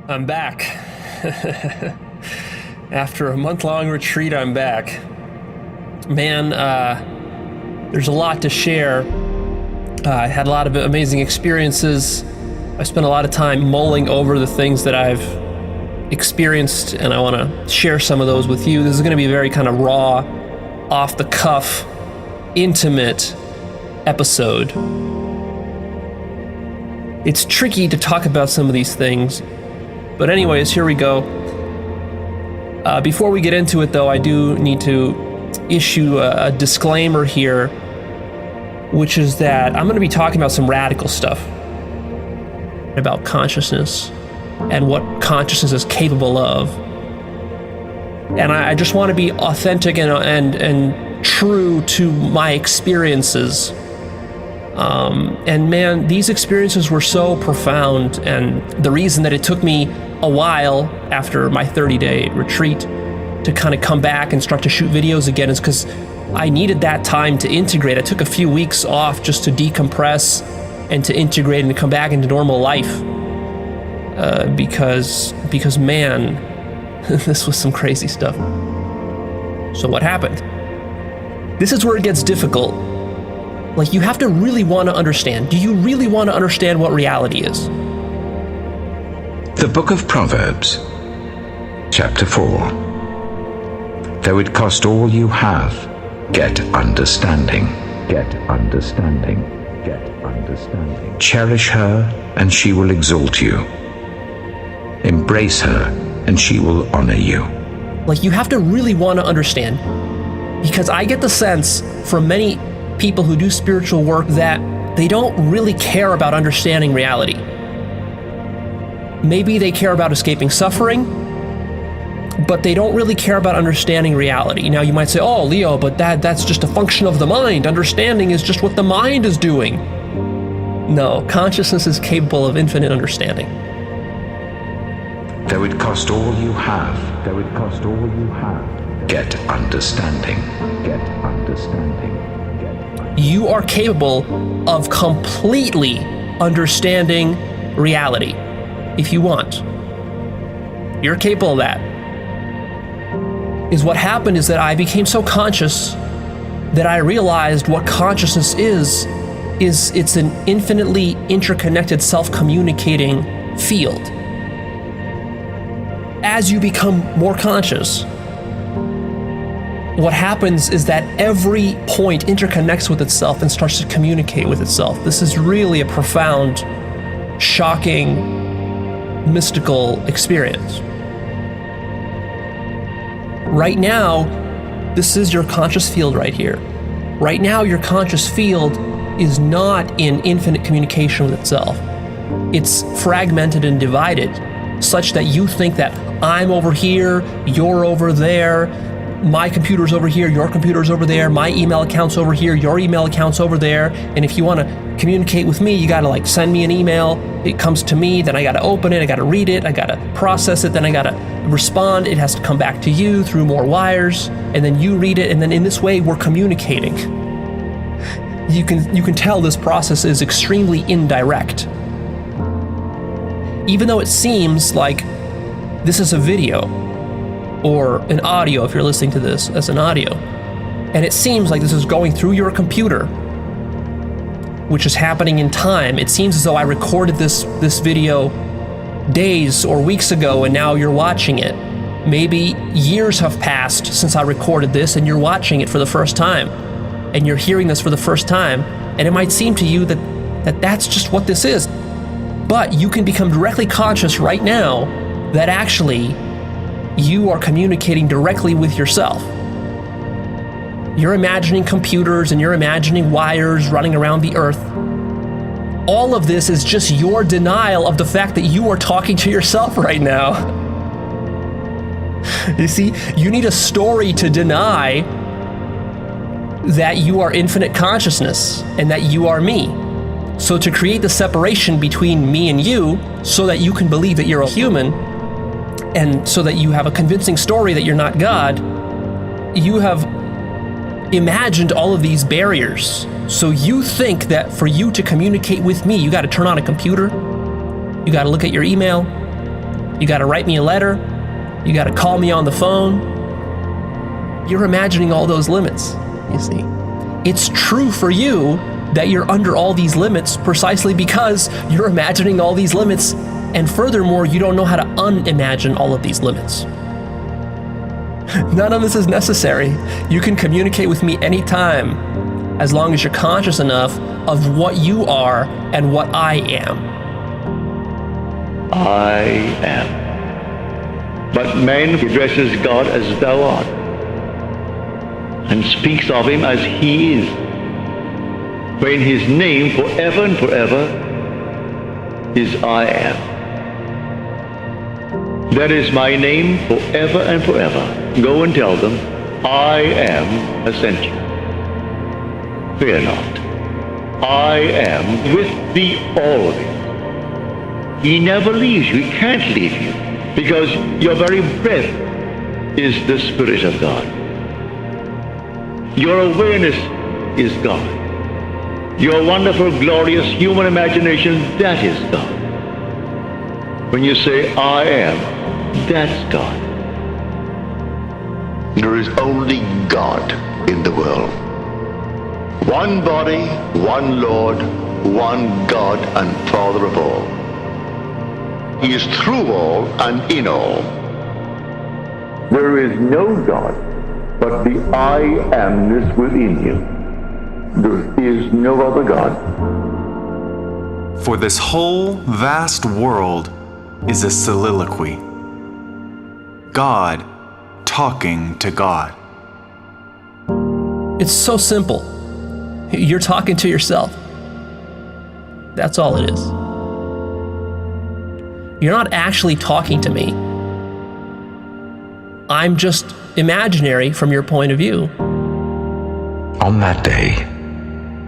I'm back. After a month-long retreat, I'm back. Man, there's a lot to share. I had a lot of amazing experiences. I spent a lot of time mulling over the things that I've experienced, and I want to share some of those with you. This is going to be a very kind of raw, off-the-cuff, intimate episode. It's tricky to talk about some of these things, but anyways, here we go. Before we get into it, though, I do need to issue a disclaimer here, which is that I'm going to be talking about some radical stuff about consciousness and what consciousness is capable of. And I just want to be authentic and true to my experiences. And man, these experiences were so profound, and the reason that it took me a while after my 30-day retreat to kind of come back and start to shoot videos again is because I needed that time to integrate. I took a few weeks off just to decompress and to integrate and to come back into normal life. Because man, this was some crazy stuff. So what happened? This is where it gets difficult. Like, you have to really want to understand. Do you really want to understand what reality is? The Book of Proverbs, Chapter 4. Though it cost all you have, get understanding. Get understanding. Get understanding. Cherish her, and she will exalt you. Embrace her, and she will honor you. Like, you have to really want to understand. Because I get the sense from many people who do spiritual work that they don't really care about understanding reality. Maybe they care about escaping suffering, but they don't really care about understanding reality. Now you might say, oh, Leo, but that's just a function of the mind. Understanding is just what the mind is doing. No, consciousness is capable of infinite understanding. Though it cost all you have, get understanding. Get understanding. You are capable of completely understanding reality if you want. You're capable of that. Is what happened is that I became so conscious that I realized what consciousness is it's an infinitely interconnected, self-communicating field. As you become more conscious, what happens is that every point interconnects with itself and starts to communicate with itself. This is really a profound, shocking, mystical experience. Right now, this is your conscious field right here. Right now, your conscious field is not in infinite communication with itself. It's fragmented and divided, such that you think that I'm over here, you're over there, my computer's over here, your computer's over there, my email account's over here, your email account's over there, and if you want to communicate with me, you gotta send me an email, it comes to me, then I gotta open it, I gotta read it, I gotta process it, then I gotta respond, it has to come back to you through more wires, and then you read it, and then in this way we're communicating. You can tell this process is extremely indirect. Even though it seems like this is a video, or an audio if you're listening to this as an audio, and it seems like this is going through your computer, which is happening in time. It seems as though I recorded this video days or weeks ago and now you're watching it. Maybe years have passed since I recorded this and you're watching it for the first time, and you're hearing this for the first time, and it might seem to you that that's just what this is. But you can become directly conscious right now that actually you are communicating directly with yourself. You're imagining computers and you're imagining wires running around the earth. All of this is just your denial of the fact that you are talking to yourself right now. You see, you need a story to deny that you are infinite consciousness and that you are me. So to create the separation between me and you so that you can believe that you're a human, and so that you have a convincing story that you're not God, you have imagined all of these barriers. So you think that for you to communicate with me, you got to turn on a computer, you got to look at your email, You got to write me a letter. You got to call me on the phone. You're imagining all those limits, you see. It's true for you that you're under all these limits precisely because you're imagining all these limits, and furthermore, you don't know how to unimagine all of these limits. None of this is necessary. You can communicate with me anytime, as long as you're conscious enough of what you are and what I am. I am. But man addresses God as thou art, and speaks of him as he is, when his name forever and forever is I am. That is my name forever and forever. Go and tell them, I am has sent you. Fear not. I am with thee always. He never leaves you. He can't leave you, because your very breath is the Spirit of God. Your awareness is God. Your wonderful, glorious human imagination, that is God. When you say, I am, that's God. There is only God in the world. One body, one Lord, one God and Father of all. He is through all and in all. There is no God but the I amness within you. There is no other God. For this whole vast world is a soliloquy. God talking to God. It's so simple. You're talking to yourself. That's all it is. You're not actually talking to me. I'm just imaginary from your point of view. On that day,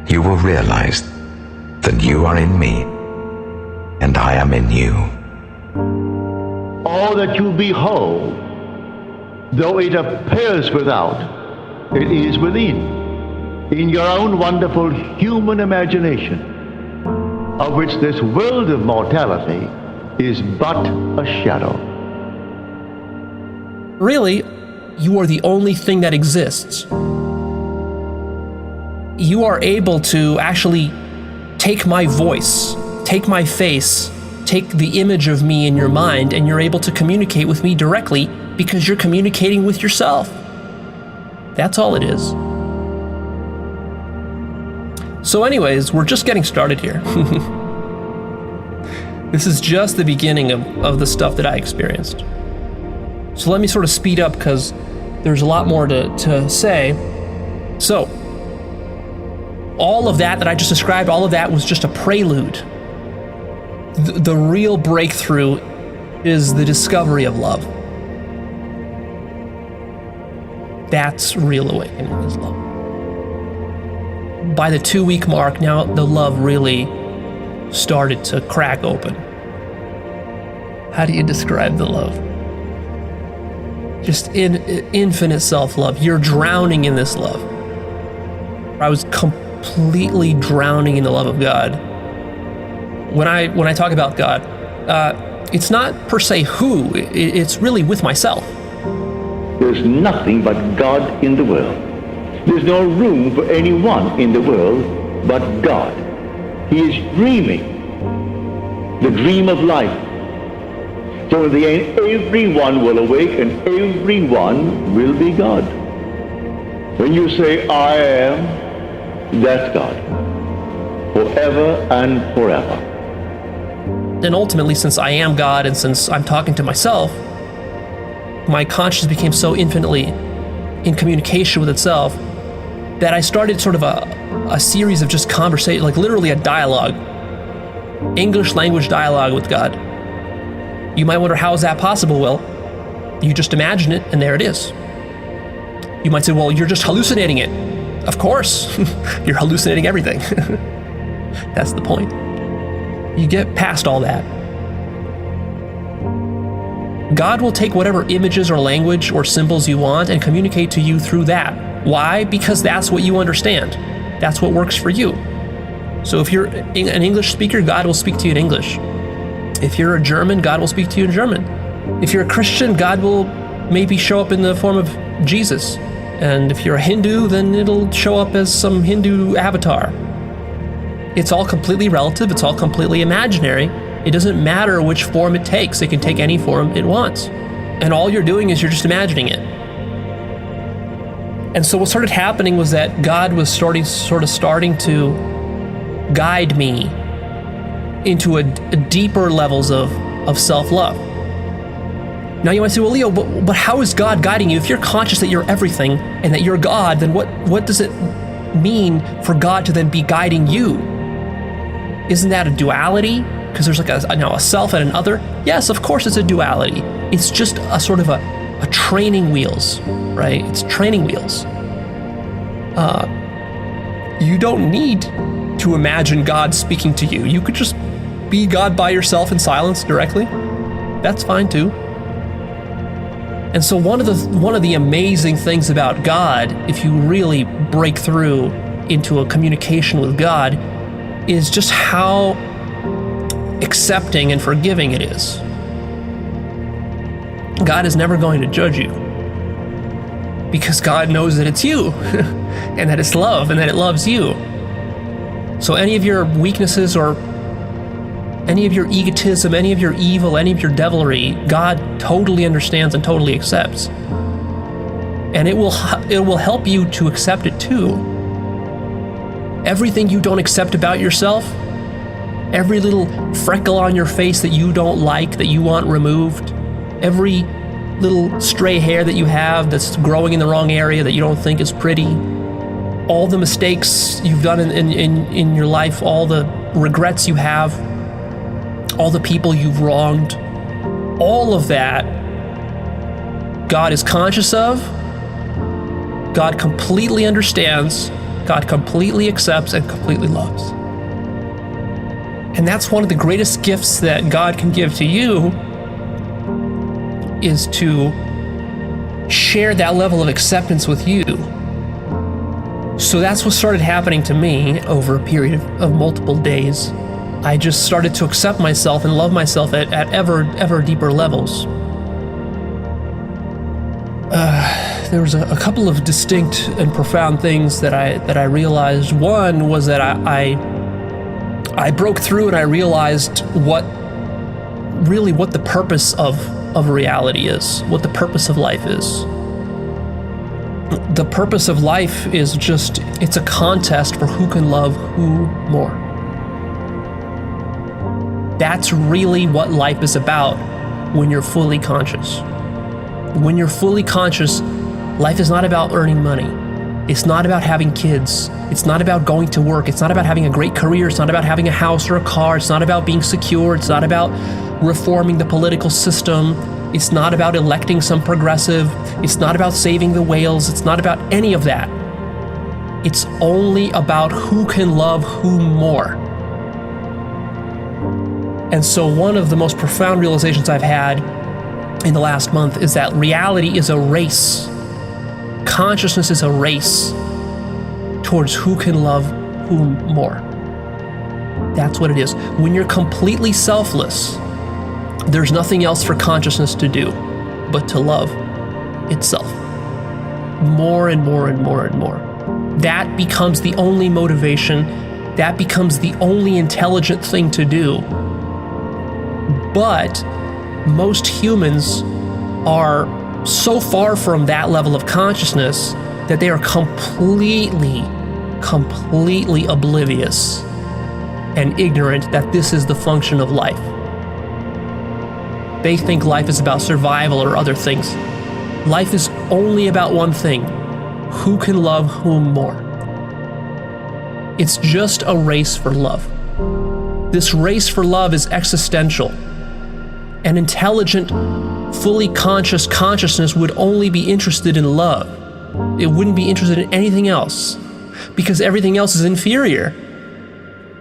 you will realize that you are in me, and I am in you. All that you behold, though it appears without, it is within, in your own wonderful human imagination, of which this world of mortality is but a shadow. Really, you are the only thing that exists. You are able to actually take my voice, take my face, take the image of me in your mind, and you're able to communicate with me directly because you're communicating with yourself. That's all it is. So anyways, we're just getting started here. This is just the beginning of the stuff that I experienced. So let me sort of speed up because there's a lot more to say. So, all of that I just described, all of that was just a prelude. The real breakthrough is the discovery of love. That's real awakening, is love. By the 2-week mark, now the love really started to crack open. How do you describe the love? Just infinite self-love. You're drowning in this love. I was completely drowning in the love of God. When I talk about God, it's not per se who, it's really with myself. There's nothing but God in the world. There's no room for anyone in the world but God. He is dreaming the dream of life. So in the end, everyone will awake and everyone will be God. When you say, I am, that's God. Forever and forever. And ultimately, since I am God and since I'm talking to myself, my consciousness became so infinitely in communication with itself that I started sort of a series of just conversation, like literally a dialogue, English language dialogue with God. You might wonder, how is that possible? Well, you just imagine it and there it is. You might say, well, you're just hallucinating it. Of course, you're hallucinating everything. That's the point. You get past all that. God will take whatever images or language or symbols you want and communicate to you through that. Why? Because that's what you understand. That's what works for you. So if you're an English speaker, God will speak to you in English. If you're a German, God will speak to you in German. If you're a Christian, God will maybe show up in the form of Jesus. And if you're a Hindu, then it'll show up as some Hindu avatar. It's all completely relative. It's all completely imaginary. It doesn't matter which form it takes. It can take any form it wants. And all you're doing is you're just imagining it. And so what started happening was that God was starting to guide me into a deeper levels of self-love. Now you might say, well, Leo, but how is God guiding you? If you're conscious that you're everything and that you're God, then what does it mean for God to then be guiding you? Isn't that a duality? Because there's like a self and an other? Yes, of course it's a duality. It's just a sort of a training wheels, right? It's training wheels. You don't need to imagine God speaking to you. You could just be God by yourself in silence directly. That's fine too. And so one of the amazing things about God, if you really break through into a communication with God, is just how accepting and forgiving it is. God is never going to judge you because God knows that it's you and that it's love and that it loves you. So any of your weaknesses or any of your egotism, any of your evil, any of your devilry, God totally understands and totally accepts. And it will help you to accept it too. Everything you don't accept about yourself, every little freckle on your face that you don't like, that you want removed, every little stray hair that you have that's growing in the wrong area that you don't think is pretty, all the mistakes you've done in your life, all the regrets you have, all the people you've wronged, all of that, God is conscious of, God completely understands, God completely accepts and completely loves. And that's one of the greatest gifts that God can give to you, is to share that level of acceptance with you. So that's what started happening to me over a period of multiple days. I just started to accept myself and love myself at ever deeper levels. There was a couple of distinct and profound things that I realized. One was that I broke through and I realized what the purpose of reality is, what the purpose of life is. The purpose of life is it's a contest for who can love who more. That's really what life is about when you're fully conscious. When you're fully conscious, life is not about earning money. It's not about having kids. It's not about going to work. It's not about having a great career. It's not about having a house or a car. It's not about being secure. It's not about reforming the political system. It's not about electing some progressive. It's not about saving the whales. It's not about any of that. It's only about who can love who more. And so one of the most profound realizations I've had in the last month is that reality is a race. Consciousness is a race towards who can love whom more. That's what it is. When you're completely selfless, there's nothing else for consciousness to do but to love itself. More and more and more and more. That becomes the only motivation. That becomes the only intelligent thing to do. But most humans are so far from that level of consciousness that they are completely oblivious and ignorant that this is the function of life. They think life is about survival or other things. Life is only about one thing: who can love whom more. It's just a race for love. This race for love is existential. An intelligent, fully conscious consciousness would only be interested in love. It wouldn't be interested in anything else, because everything else is inferior.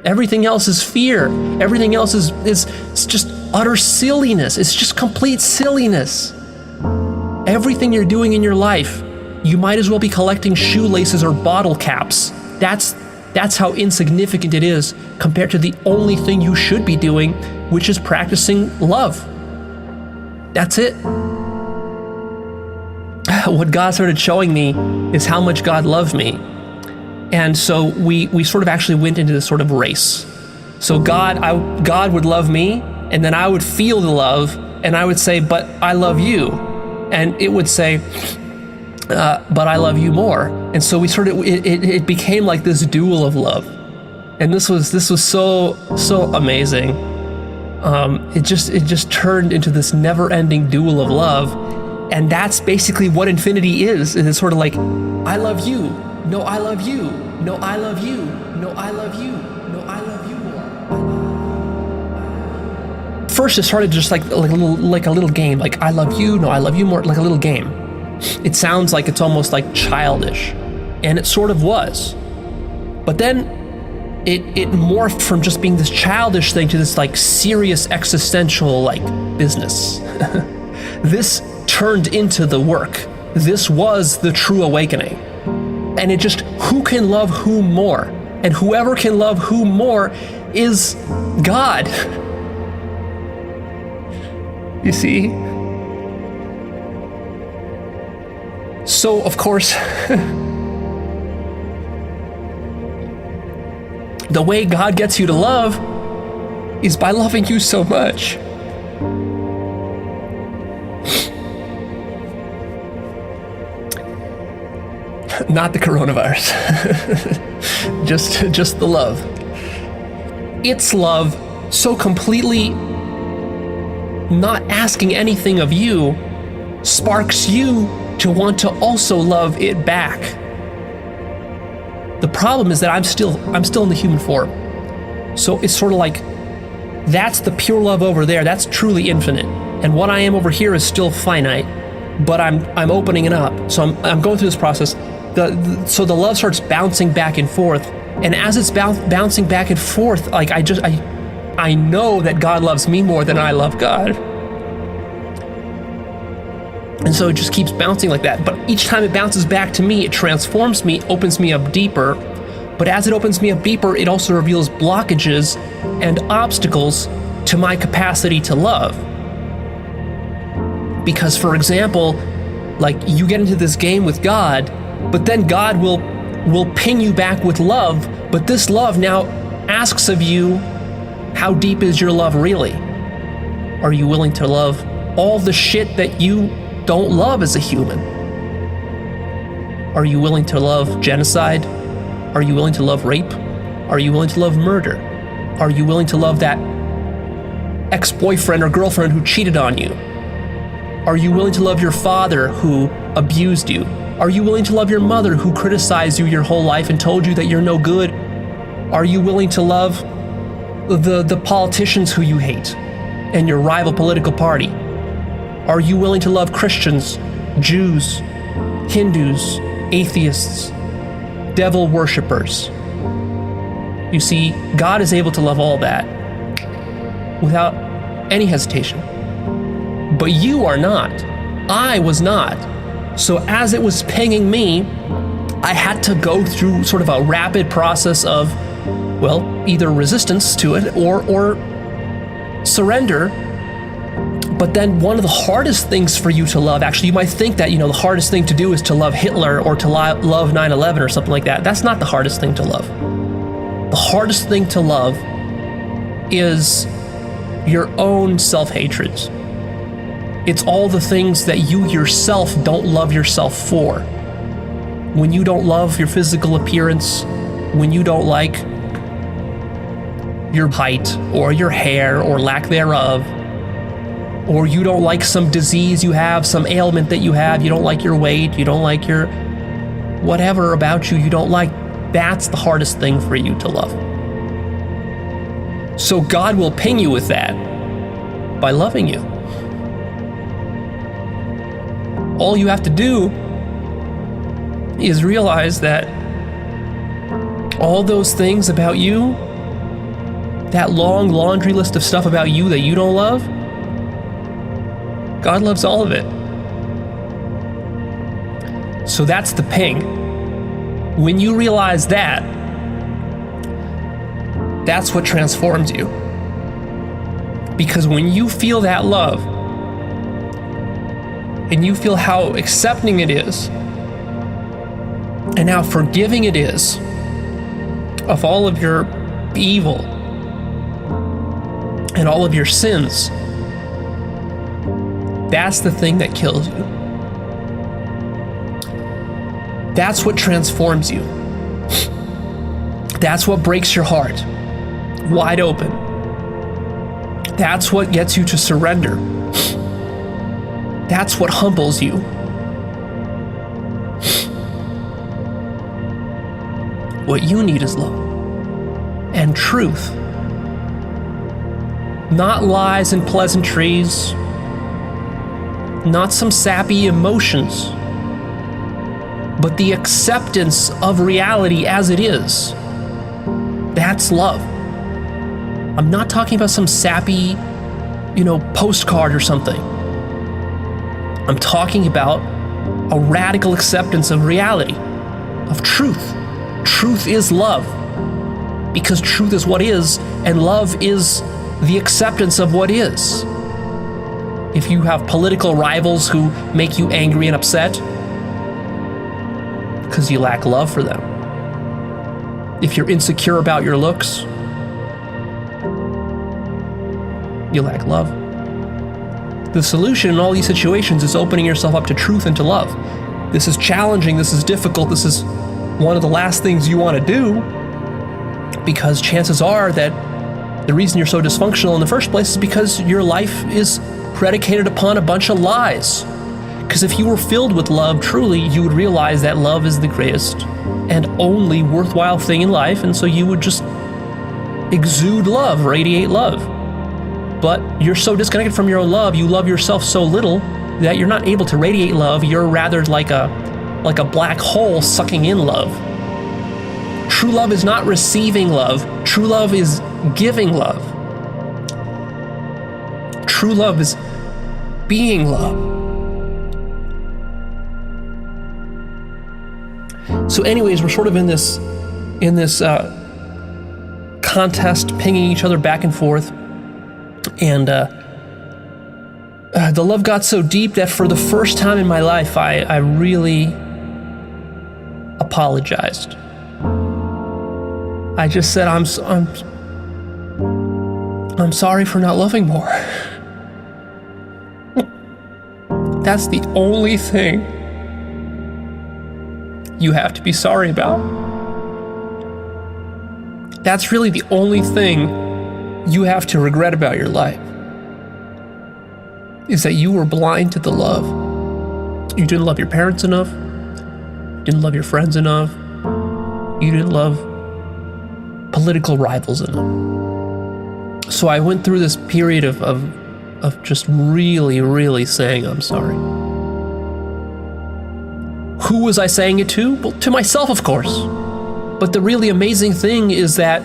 Everything else is fear. Everything else is just utter silliness. It's just complete silliness. Everything you're doing in your life, you might as well be collecting shoelaces or bottle caps. That's how insignificant it is compared to the only thing you should be doing, which is practicing love. That's it. What God started showing me is how much God loved me. And so we sort of actually went into this sort of race. So God would love me, and then I would feel the love, and I would say, but I love you. And it would say, but I love you more. And so it became like this duel of love. And this was so amazing. It just turned into this never-ending duel of love. And that's basically what infinity is. It's sort of like, I love you. No, I love you. No, I love you. No, I love you. No, I love you more. First, it started just like a little game. Like, I love you. No, I love you more. Like a little game. It sounds like it's almost like childish. And it sort of was. But then it morphed from just being this childish thing to this like serious existential like business. This turned into the work. This was the true awakening. And it just, who can love whom more? And whoever can love whom more is God. You see? So, of course, the way God gets you to love is by loving you so much. Not the coronavirus. just the love. It's love so completely not asking anything of you sparks you to want to also love it back. The problem is that I'm still in the human form. So it's sort of like, that's the pure love over there. That's truly infinite. And what I am over here is still finite, but I'm opening it up. So I'm going through this process. So the love starts bouncing back and forth, and as it's bouncing back and forth, like I know that God loves me more than I love God, and so it just keeps bouncing like that. But each time it bounces back to me, it transforms me, opens me up deeper. But as it opens me up deeper, it also reveals blockages and obstacles to my capacity to love. Because, for example, like you get into this game with God, but then God will ping you back with love, but this love now asks of you, how deep is your love really? Are you willing to love all the shit that you don't love as a human? Are you willing to love genocide? Are you willing to love rape? Are you willing to love murder? Are you willing to love that ex-boyfriend or girlfriend who cheated on you? Are you willing to love your father who abused you? Are you willing to love your mother who criticized you your whole life and told you that you're no good? Are you willing to love the politicians who you hate and your rival political party? Are you willing to love Christians, Jews, Hindus, atheists, devil worshippers? You see, God is able to love all that without any hesitation. But you are not. I was not. So as it was pinging me, I had to go through sort of a rapid process of, well, either resistance to it or surrender. But then one of the hardest things for you to love, actually, you might think that, the hardest thing to do is to love Hitler or to love 9/11 or something like that. That's not the hardest thing to love. The hardest thing to love is your own self-hatreds. It's all the things that you yourself don't love yourself for. When you don't love your physical appearance, when you don't like your height or your hair or lack thereof, or you don't like some disease you have, some ailment that you have, you don't like your weight, you don't like your whatever about you don't like, that's the hardest thing for you to love. So God will ping you with that by loving you. All you have to do is realize that all those things about you, that long laundry list of stuff about you that you don't love, God loves all of it. So that's the ping. When you realize that, that's what transforms you. Because when you feel that love, and you feel how accepting it is and how forgiving it is of all of your evil and all of your sins, that's the thing that kills you. That's what transforms you. That's what breaks your heart wide open. That's what gets you to surrender. That's what humbles you. What you need is love and truth. Not lies and pleasantries, not some sappy emotions, but the acceptance of reality as it is. That's love. I'm not talking about some sappy, postcard or something. I'm talking about a radical acceptance of reality, of truth. Truth is love, because truth is what is, and love is the acceptance of what is. If you have political rivals who make you angry and upset, because you lack love for them. If you're insecure about your looks, you lack love. The solution in all these situations is opening yourself up to truth and to love. This is challenging, this is difficult, this is one of the last things you want to do, because chances are that the reason you're so dysfunctional in the first place is because your life is predicated upon a bunch of lies. Because if you were filled with love truly, you would realize that love is the greatest and only worthwhile thing in life, and so you would just exude love, radiate love. But you're so disconnected from your own love, you love yourself so little that you're not able to radiate love. You're rather like a black hole sucking in love. True love is not receiving love. True love is giving love. True love is being love. So anyways, we're sort of in this contest, pinging each other back and forth. And the love got so deep that for the first time in my life, I really apologized. I just said, I'm sorry for not loving more. That's the only thing you have to be sorry about. That's really the only thing you have to regret about your life, is that you were blind to the love. You didn't love your parents enough. You didn't love your friends enough. You didn't love political rivals enough. So I went through this period of just really, really saying, I'm sorry. Who was I saying it to? Well, to myself, of course. But the really amazing thing is that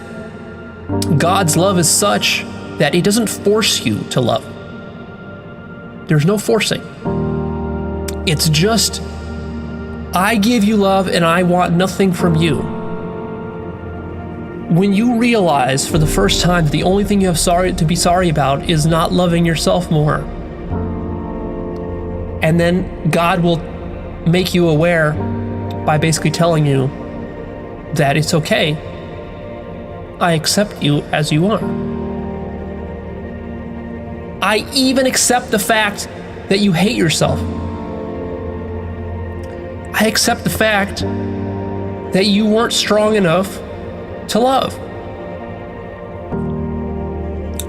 God's love is such that it doesn't force you to love. There's no forcing. It's just, I give you love and I want nothing from you. When you realize for the first time that the only thing you have to be sorry about is not loving yourself more, and then God will make you aware by basically telling you that it's okay. I accept you as you are. I even accept the fact that you hate yourself. I accept the fact that you weren't strong enough to love.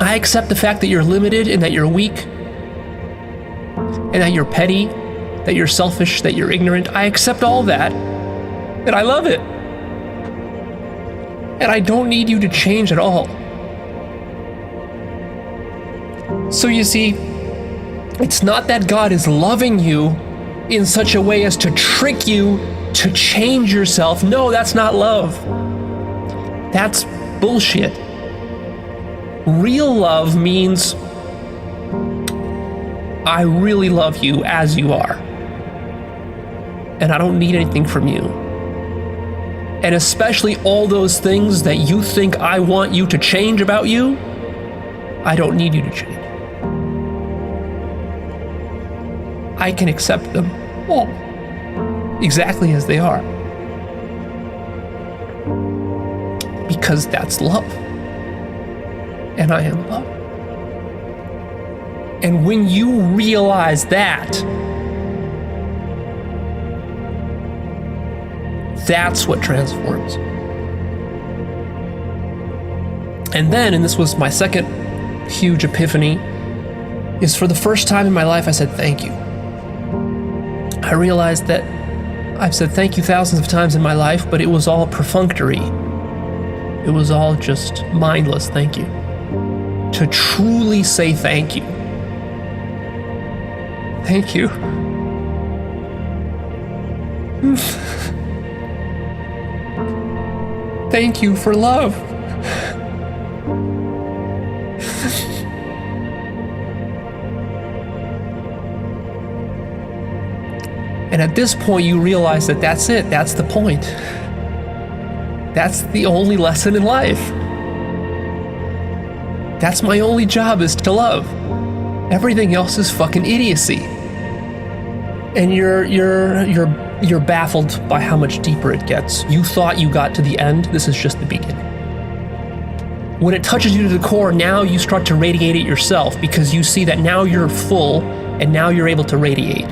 I accept the fact that you're limited and that you're weak and that you're petty, that you're selfish, that you're ignorant. I accept all that, and I love it. And I don't need you to change at all. So you see, it's not that God is loving you in such a way as to trick you to change yourself. No, that's not love. That's bullshit. Real love means I really love you as you are, and I don't need anything from you. And especially all those things that you think I want you to change about you, I don't need you to change. I can accept them all exactly as they are. Because that's love. And I am love. And when you realize that, that's what transforms. And then, and this was my second huge epiphany, is for the first time in my life I said thank you. I realized that I've said thank you thousands of times in my life, but it was all perfunctory. It was all just mindless thank you. To truly say thank you. Thank you. Thank you for love. And at this point, you realize that that's it. That's the point. That's the only lesson in life. That's my only job, is to love. Everything else is fucking idiocy. And you're baffled by how much deeper it gets. You thought you got to the end. This is just the beginning. When it touches you to the core, now you start to radiate it yourself, because you see that now you're full and now you're able to radiate.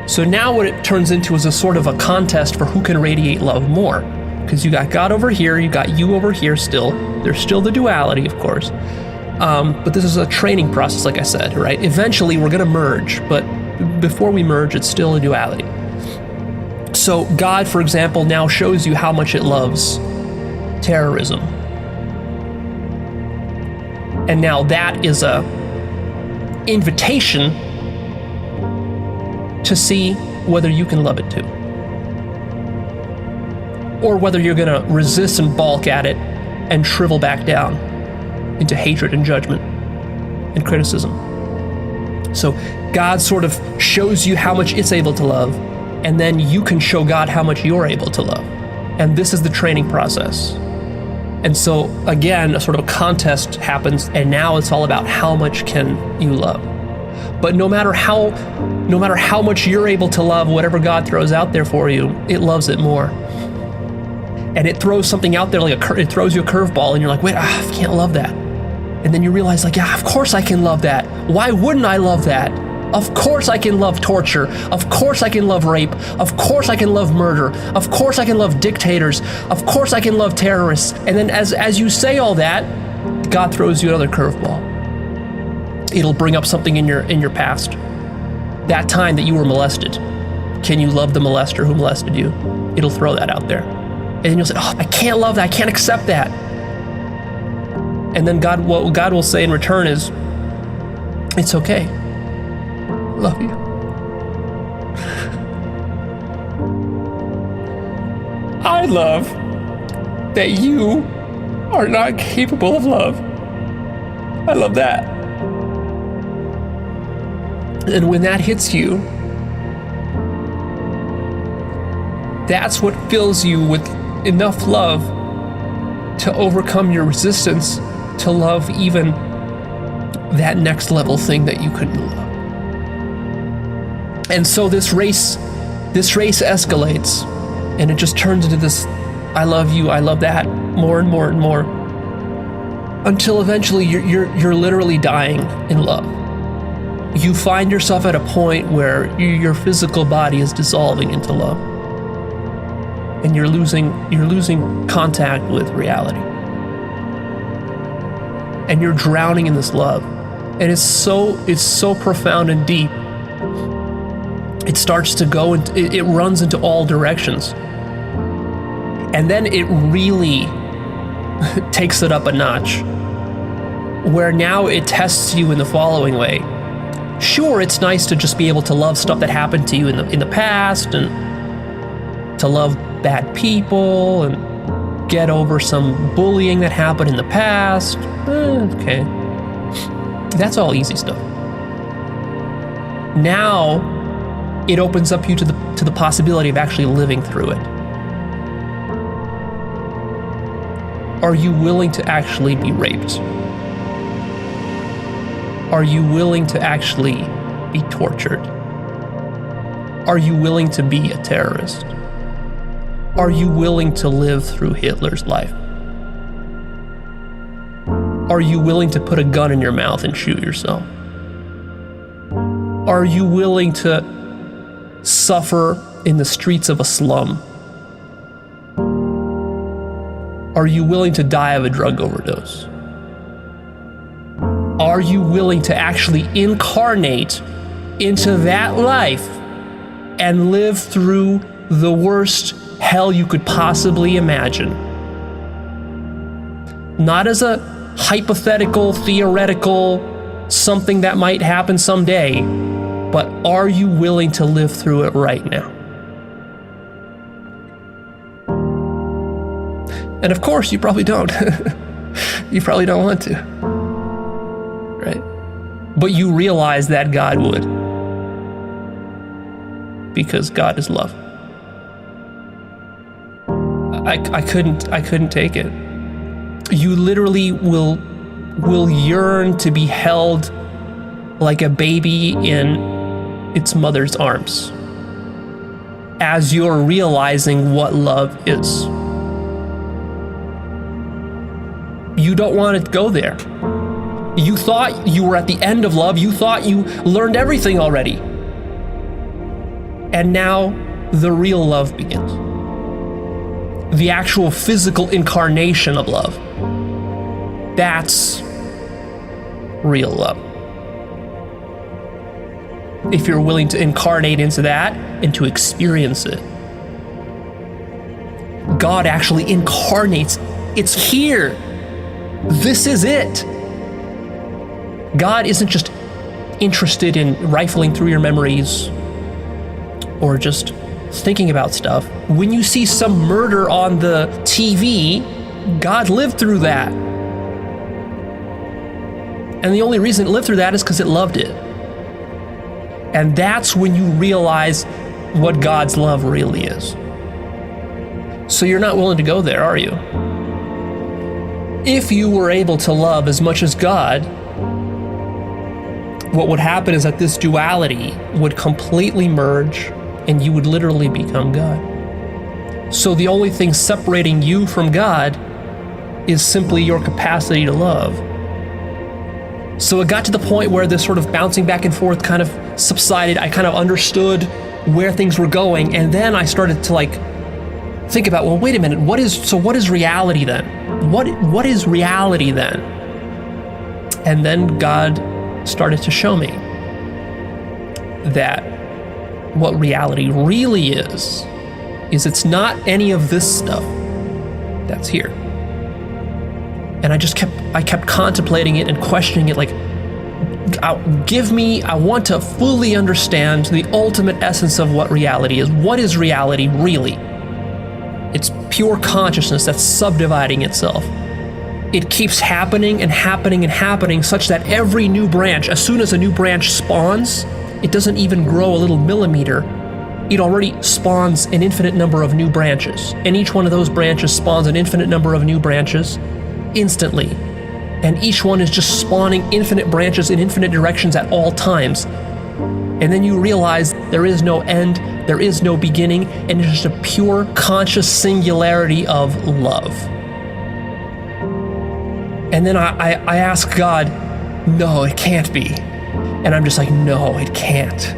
So now what it turns into is a sort of a contest for who can radiate love more. Because you got God over here, you got you over here still. There's still the duality, of course. But this is a training process, like I said, right? Eventually we're gonna merge, but before we merge, it's still a duality. So God, for example, now shows you how much it loves terrorism. And now that is a invitation to see whether you can love it too. Or whether you're gonna resist and balk at it and shrivel back down into hatred and judgment and criticism. So God sort of shows you how much it's able to love, and then you can show God how much you're able to love. And this is the training process. And so again, a sort of a contest happens, and now it's all about how much can you love. But no matter how much you're able to love whatever God throws out there for you, it loves it more. And it throws something out there, like it throws you a curveball, and you're like, wait, I can't love that. And then you realize, like, yeah, of course I can love that. Why wouldn't I love that? Of course I can love torture. Of course I can love rape. Of course I can love murder. Of course I can love dictators. Of course I can love terrorists. And then as you say all that, God throws you another curveball. It'll bring up something in your past. That time that you were molested. Can you love the molester who molested you? It'll throw that out there. And then you'll say, oh, I can't love that. I can't accept that. And then what God will say in return is, it's okay. Love you. I love that you are not capable of love. I love that. And when that hits you, that's what fills you with enough love to overcome your resistance to love even that next level thing that you couldn't love. And so this race escalates, and it just turns into this, I love you, I love that, more and more and more, until eventually you're literally dying in love. You find yourself at a point where your physical body is dissolving into love, and you're losing contact with reality, and you're drowning in this love, and it's so profound and deep. It starts to go and it runs into all directions, and then it really takes it up a notch, where now it tests you in the following way. Sure, it's nice to just be able to love stuff that happened to you in the past, and to love bad people, and get over some bullying that happened in the past. Okay. That's all easy stuff. Now, it opens up you to the possibility of actually living through it. Are you willing to actually be raped? Are you willing to actually be tortured? Are you willing to be a terrorist? Are you willing to live through Hitler's life? Are you willing to put a gun in your mouth and shoot yourself? Are you willing to suffer in the streets of a slum? Are you willing to die of a drug overdose? Are you willing to actually incarnate into that life and live through the worst hell you could possibly imagine? Not as a hypothetical, theoretical, something that might happen someday, but are you willing to live through it right now? And of course, you probably don't. You probably don't want to, right? But you realize that God would, because God is love. I couldn't take it. You literally will yearn to be held like a baby in its mother's arms as you're realizing what love is. You don't want to go there. You thought you were at the end of love. You thought you learned everything already. And now the real love begins. The actual physical incarnation of love. That's real love. If you're willing to incarnate into that and to experience it. God actually incarnates. It's here. This is it. God isn't just interested in rifling through your memories or just thinking about stuff. When you see some murder on the TV, God lived through that. And the only reason it lived through that is because it loved it. And that's when you realize what God's love really is. So you're not willing to go there, are you? If you were able to love as much as God, what would happen is that this duality would completely merge and you would literally become God. So the only thing separating you from God is simply your capacity to love. So it got to the point where this sort of bouncing back and forth kind of subsided. I kind of understood where things were going, and then I started to think about, well, wait a minute, what is reality then? What is reality then? And then God started to show me that what reality really is it's not any of this stuff that's here. And I kept contemplating it and questioning it, like, I want to fully understand the ultimate essence of what reality is. What is reality really? It's pure consciousness that's subdividing itself. It keeps happening and happening and happening such that every new branch, as soon as a new branch spawns, it doesn't even grow a little millimeter. It already spawns an infinite number of new branches. And each one of those branches spawns an infinite number of new branches instantly. And each one is just spawning infinite branches in infinite directions at all times. And then you realize there is no end, there is no beginning, and it's just a pure conscious singularity of love. And then I ask God, no, it can't be. And I'm just like, no, it can't.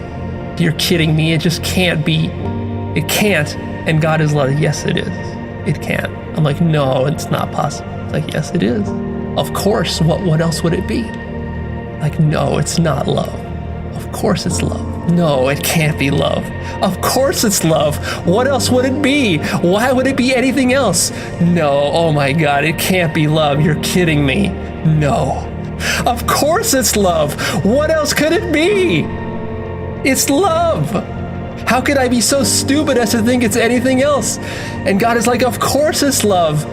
You're kidding me. It just can't be. It can't. And God is like, yes, it is. It can. I'm like, no, it's not possible. It's like, yes, it is. Of course. What else would it be? Like, no, it's not love. Of course it's love. No, it can't be love. Of course it's love. What else would it be? Why would it be anything else? No, oh my God, it can't be love. You're kidding me. No. Of course it's love. What else could it be? It's love. How could I be so stupid as to think it's anything else? And God is like, of course it's love.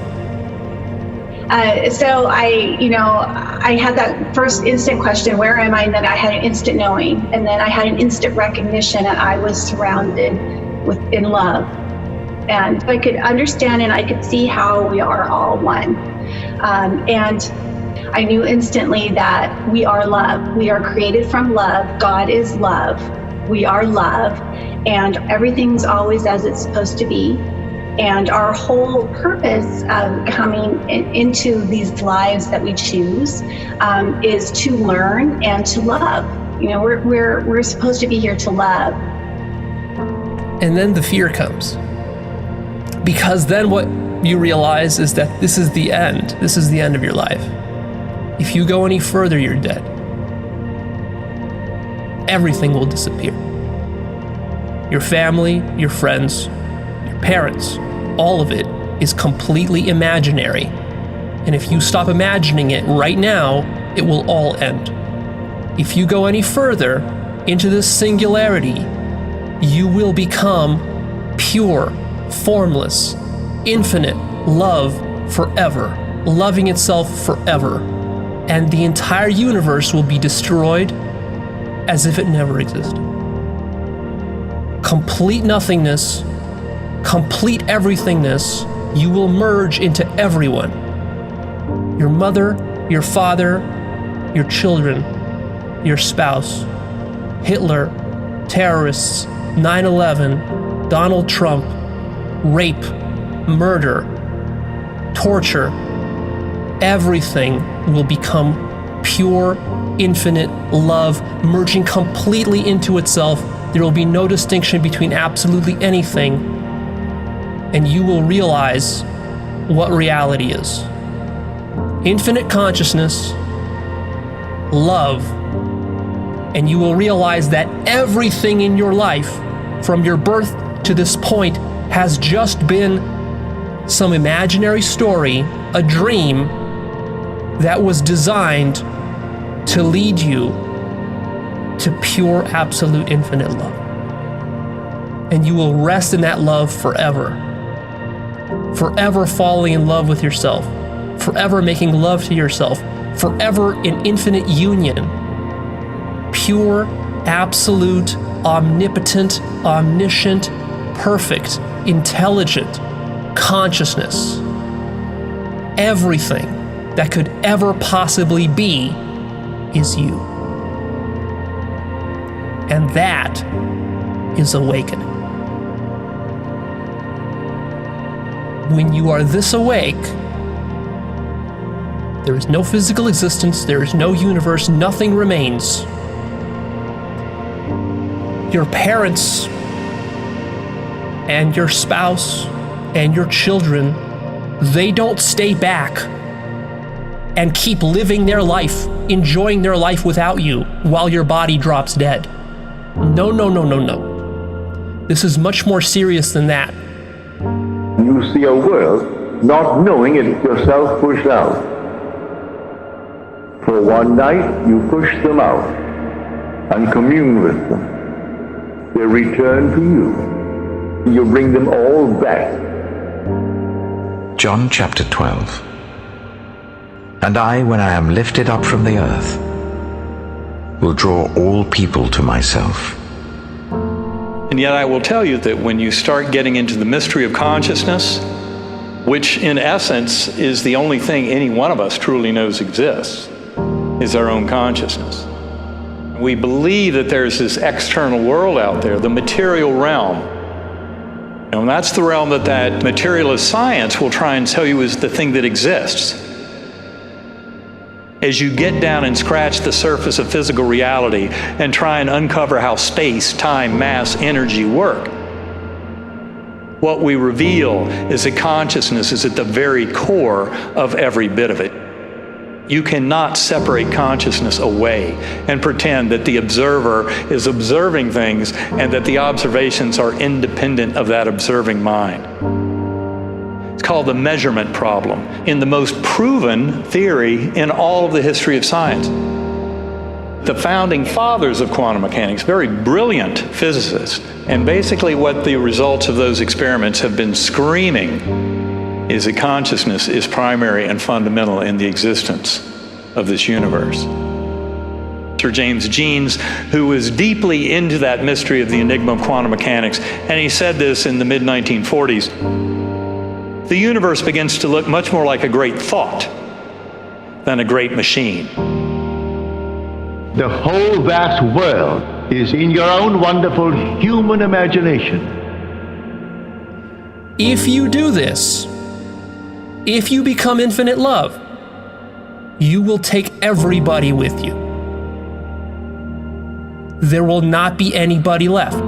So I had that first instant question, where am I? And then I had an instant knowing. And then I had an instant recognition that I was surrounded in love. And I could understand and I could see how we are all one. And I knew instantly that we are love. We are created from love. God is love. we are love, and everything's always as it's supposed to be. And our whole purpose of coming into these lives that we choose is to learn and to love. You know, we're supposed to be here to love. And then the fear comes. Because then what you realize is that this is the end. This is the end of your life. If you go any further, you're dead. Everything will disappear. Your family, your friends, your parents, all of it is completely imaginary. And if you stop imagining it right now, it will all end. If you go any further into this singularity, you will become pure, formless, infinite love forever, loving itself forever. And the entire universe will be destroyed as if it never existed. Complete nothingness, complete everythingness, you will merge into everyone. Your mother, your father, your children, your spouse, Hitler, terrorists, 9/11, Donald Trump, rape, murder, torture, everything will become pure, infinite love, merging completely into itself. There will be no distinction between absolutely anything, and you will realize what reality is. Infinite consciousness, love, and you will realize that everything in your life, from your birth to this point, has just been some imaginary story, a dream that was designed to lead you to pure, absolute, infinite love. And you will rest in that love forever. Forever falling in love with yourself. Forever making love to yourself. Forever in infinite union. Pure, absolute, omnipotent, omniscient, perfect, intelligent consciousness. Everything that could ever possibly be is you. And that is awakening. When you are this awake, there is no physical existence, there is no universe, nothing remains. Your parents and your spouse and your children, they don't stay back and keep living their life, enjoying their life without you while your body drops dead. No, no, no, no, no. This is much more serious than that. You see a world not knowing it yourself pushed out. For one night you push them out and commune with them. They return to you. You bring them all back. John chapter 12. And I, when I am lifted up from the earth, will draw all people to myself. And yet I will tell you that when you start getting into the mystery of consciousness, which in essence is the only thing any one of us truly knows exists, is our own consciousness. We believe that there's this external world out there, the material realm. And that's the realm that materialist science will try and tell you is the thing that exists. As you get down and scratch the surface of physical reality and try and uncover how space, time, mass, energy work, what we reveal is that consciousness is at the very core of every bit of it. You cannot separate consciousness away and pretend that the observer is observing things and that the observations are independent of that observing mind. It's called the measurement problem, in the most proven theory in all of the history of science. The founding fathers of quantum mechanics, very brilliant physicists, and basically what the results of those experiments have been screaming is that consciousness is primary and fundamental in the existence of this universe. Sir James Jeans, who was deeply into that mystery of the enigma of quantum mechanics, and he said this in the mid-1940s, the universe begins to look much more like a great thought than a great machine. The whole vast world is in your own wonderful human imagination. If you do this, if you become infinite love, you will take everybody with you. There will not be anybody left.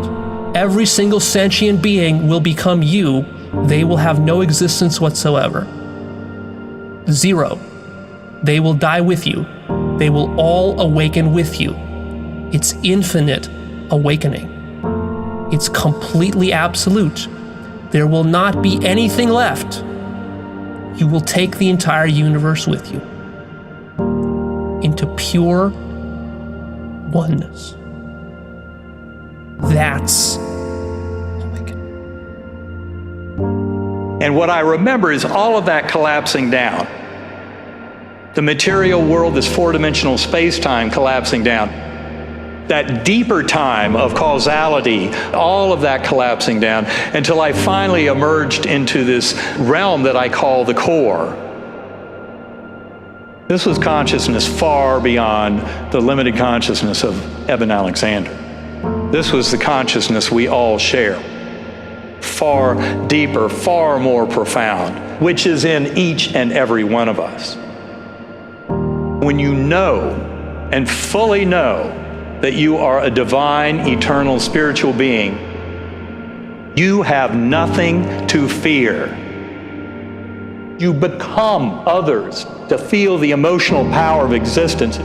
Every single sentient being will become you. They will have no existence whatsoever. Zero. They will die with you. They will all awaken with you. It's infinite awakening. It's completely absolute. There will not be anything left. You will take the entire universe with you into pure oneness. That's awakening. And what I remember is all of that collapsing down. The material world, this four-dimensional space-time collapsing down. That deeper time of causality, all of that collapsing down, until I finally emerged into this realm that I call the core. This was consciousness far beyond the limited consciousness of Eben Alexander. This was the consciousness we all share. Far deeper, far more profound, which is in each and every one of us. When you know and fully know that you are a divine, eternal, spiritual being, you have nothing to fear. You become others to feel the emotional power of existence.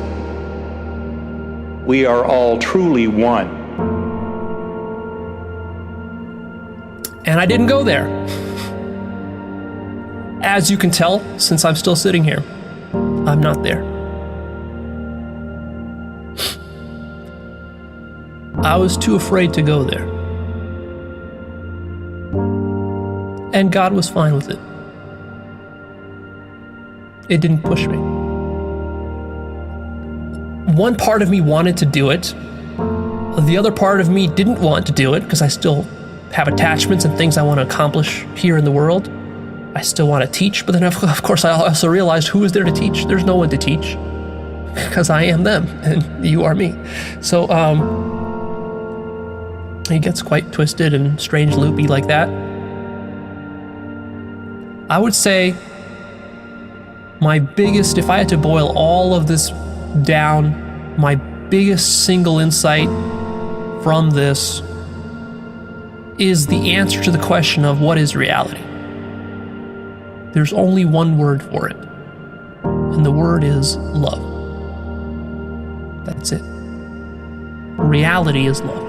We are all truly one. And I didn't go there. As you can tell, since I'm still sitting here, I'm not there. I was too afraid to go there. And God was fine with it. It didn't push me. One part of me wanted to do it. The other part of me didn't want to do it because I still have attachments and things I want to accomplish here in the world. I still want to teach, but then of course I also realized, who is there to teach? There's no one to teach because I am them and you are me. So it gets quite twisted and strange loopy like that. I would say my biggest, if I had to boil all of this down, my biggest single insight from this is the answer to the question of what is reality. There's only one word for it, and the word is love. That's it. Reality is love.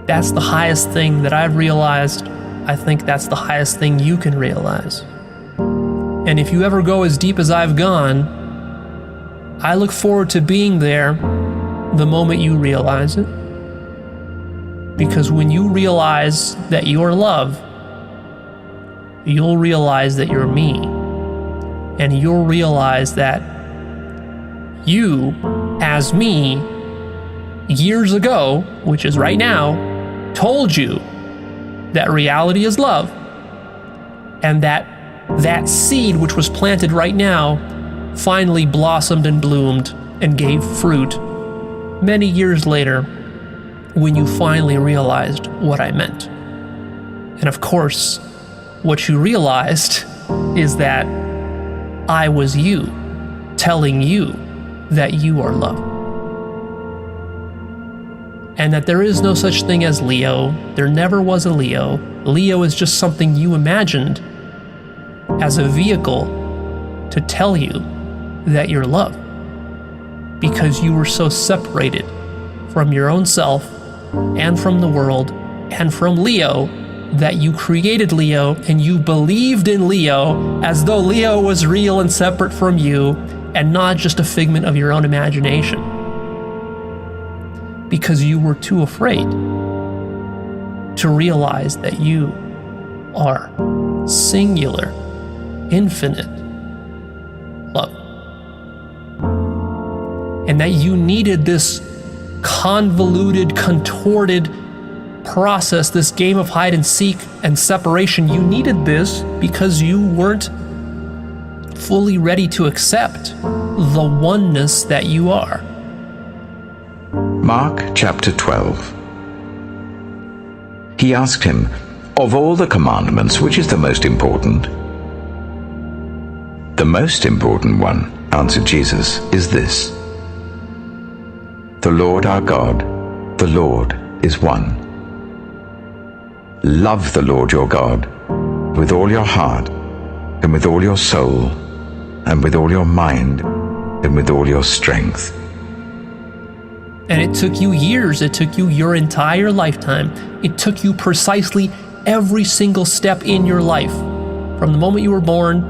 That's the highest thing that I've realized. I think that's the highest thing you can realize. And if you ever go as deep as I've gone, I look forward to being there the moment you realize it. Because when you realize that you're love, you'll realize that you're me. And you'll realize that you, as me, years ago, which is right now, told you that reality is love. And that seed which was planted right now finally blossomed and bloomed and gave fruit many years later when you finally realized what I meant. And of course, what you realized is that I was you telling you that you are love. And that there is no such thing as Leo. There never was a Leo. Leo is just something you imagined as a vehicle to tell you that you're love. Because you were so separated from your own self and from the world and from Leo that you created Leo and you believed in Leo as though Leo was real and separate from you and not just a figment of your own imagination. Because you were too afraid to realize that you are singular, infinite love. And that you needed this convoluted, contorted process, this game of hide and seek and separation. You needed this because you weren't fully ready to accept the oneness that you are. Mark chapter 12. He asked him, "Of all the commandments, which is the most important?" "The most important one," answered Jesus, "is this: the Lord our God, the Lord is one. Love the Lord your God with all your heart, and with all your soul, and with all your mind, and with all your strength." And it took you years, it took you your entire lifetime. It took you precisely every single step in your life, from the moment you were born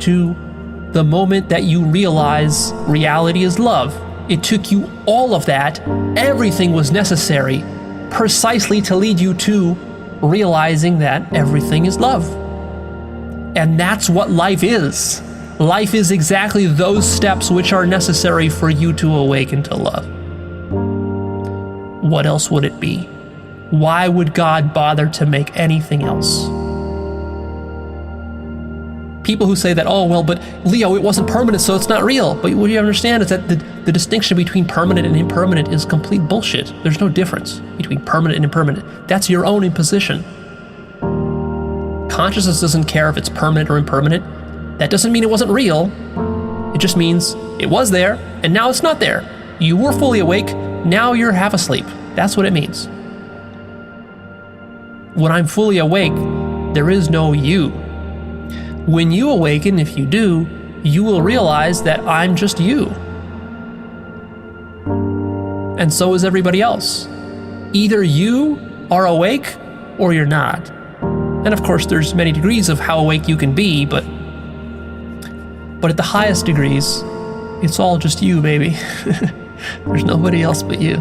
to the moment that you realize reality is love. It took you all of that. Everything was necessary precisely to lead you to realizing that everything is love. And that's what life is. Life is exactly those steps which are necessary for you to awaken to love. What else would it be? Why would God bother to make anything else? People who say that, oh, well, but Leo, it wasn't permanent, so it's not real. But what you understand is that the distinction between permanent and impermanent is complete bullshit. There's no difference between permanent and impermanent. That's your own imposition. Consciousness doesn't care if it's permanent or impermanent. That doesn't mean it wasn't real. It just means it was there, and now it's not there. You were fully awake, now you're half asleep. That's what it means. When I'm fully awake, there is no you. When you awaken, if you do, you will realize that I'm just you. And so is everybody else. Either you are awake or you're not. And of course, there's many degrees of how awake you can be, but at the highest degrees, it's all just you, baby. There's nobody else but you.